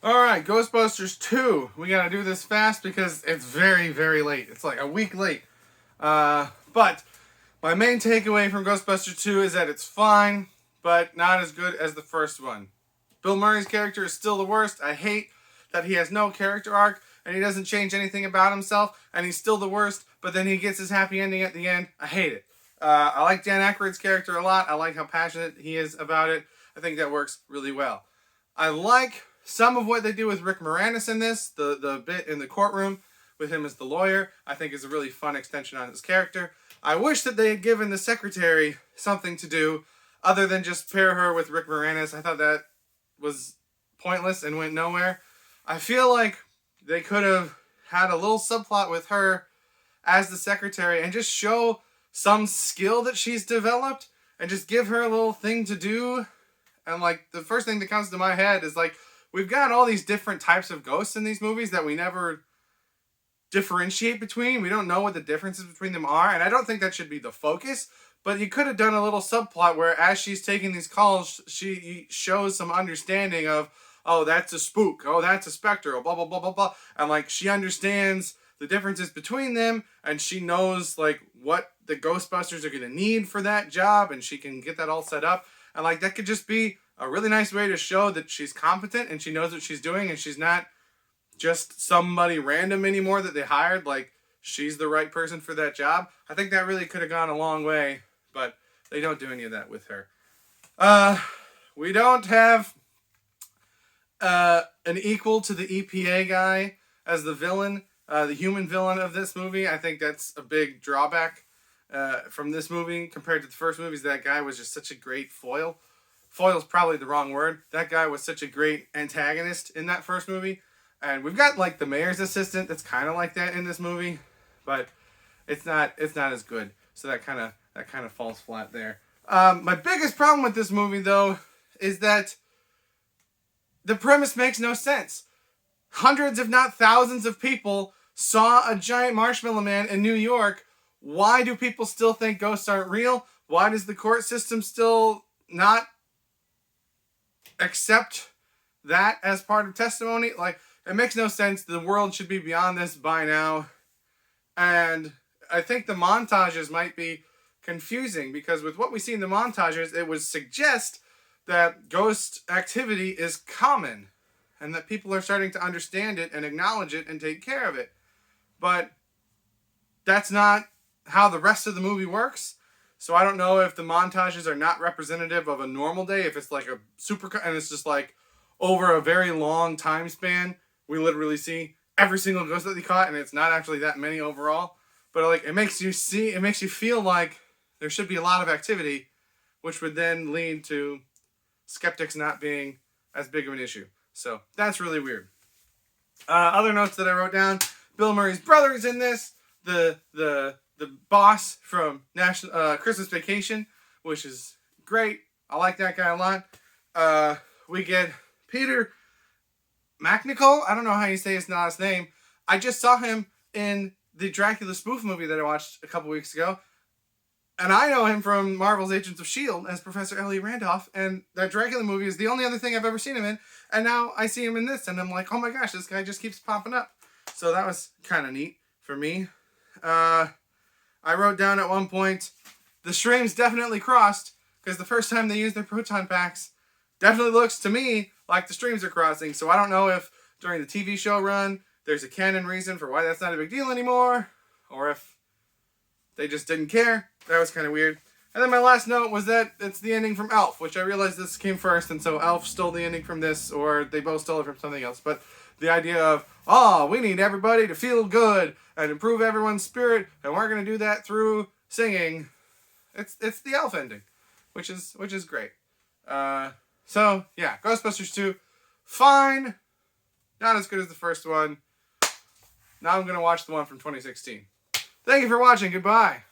Alright, Ghostbusters 2. We gotta do this fast because it's very, very late. It's like a week late. But my main takeaway from Ghostbusters 2 is that it's fine, but not as good as the first one. Bill Murray's character is still the worst. I hate that he has no character arc, and he doesn't change anything about himself, and he's still the worst, but then he gets his happy ending at the end. I hate it. I like Dan Aykroyd's character a lot. I like how passionate he is about it. I think that works really well. I like some of what they do with Rick Moranis in this. The bit in the courtroom with him as the lawyer, I think is a really fun extension on his character. I wish that they had given the secretary something to do other than just pair her with Rick Moranis. I thought that was pointless and went nowhere. I feel like they could have had a little subplot with her as the secretary and just show some skill that she's developed and just give her a little thing to do. And like the first thing that comes to my head is like, we've got all these different types of ghosts in these movies that we never differentiate between. We don't know what the differences between them are, and I don't think that should be the focus. But you could have done a little subplot where as she's taking these calls, she shows some understanding of, oh, that's a spook, oh, that's a specter, oh, blah, blah, blah, blah, blah. And like she understands the differences between them, and she knows like what the Ghostbusters are going to need for that job, and she can get that all set up. And like that could just be a really nice way to show that she's competent and she knows what she's doing, and she's not just somebody random anymore that they hired. Like, she's the right person for that job. I think that really could have gone a long way, but they don't do any of that with her. We don't have an equal to the EPA guy as the villain, the human villain of this movie. I think that's a big drawback from this movie compared to the first movies. That guy was just such a great foil. Foil's probably the wrong word. That guy was such a great antagonist in that first movie. And we've got like the mayor's assistant that's kind of like that in this movie, but it's not as good. So that kind of falls flat there. My biggest problem with this movie though is that the premise makes no sense. Hundreds, if not thousands, of people saw a giant marshmallow man in New York. Why do people still think ghosts aren't real? Why does the court system still not accept that as part of testimony? Like, it makes no sense. The world should be beyond this by now. And I think the montages might be confusing because with what we see in the montages, it would suggest that ghost activity is common and that people are starting to understand it and acknowledge it and take care of it. But that's not how the rest of the movie works. So I don't know if the montages are not representative of a normal day, if it's like a and it's just like over a very long time span, we literally see every single ghost that they caught, and it's not actually that many overall. But like it makes you feel like there should be a lot of activity, which would then lead to skeptics not being as big of an issue. So that's really weird. Other notes that I wrote down: Bill Murray's brother is in this. The boss from Christmas Vacation, which is great. I like that guy a lot. We get Peter MacNicol. I don't know how you say his last name. I just saw him in the Dracula spoof movie that I watched a couple weeks ago. And I know him from Marvel's Agents of S.H.I.E.L.D. as Professor Elliot Randolph. And that Dracula movie is the only other thing I've ever seen him in. And now I see him in this. And I'm like, oh my gosh, this guy just keeps popping up. So that was kind of neat for me. I wrote down at one point, the streams definitely crossed. Because the first time they used their proton packs, definitely looks to me like the streams are crossing. So I don't know if during the TV show run, there's a canon reason for why that's not a big deal anymore. Or if they just didn't care. That was kind of weird. And then my last note was that it's the ending from Elf, which I realized this came first, and so Elf stole the ending from this, or they both stole it from something else. But the idea of, oh, we need everybody to feel good and improve everyone's spirit, and we're going to do that through singing. It's the Elf ending, which is great. So, yeah, Ghostbusters 2, fine. Not as good as the first one. Now I'm going to watch the one from 2016. Thank you for watching. Goodbye.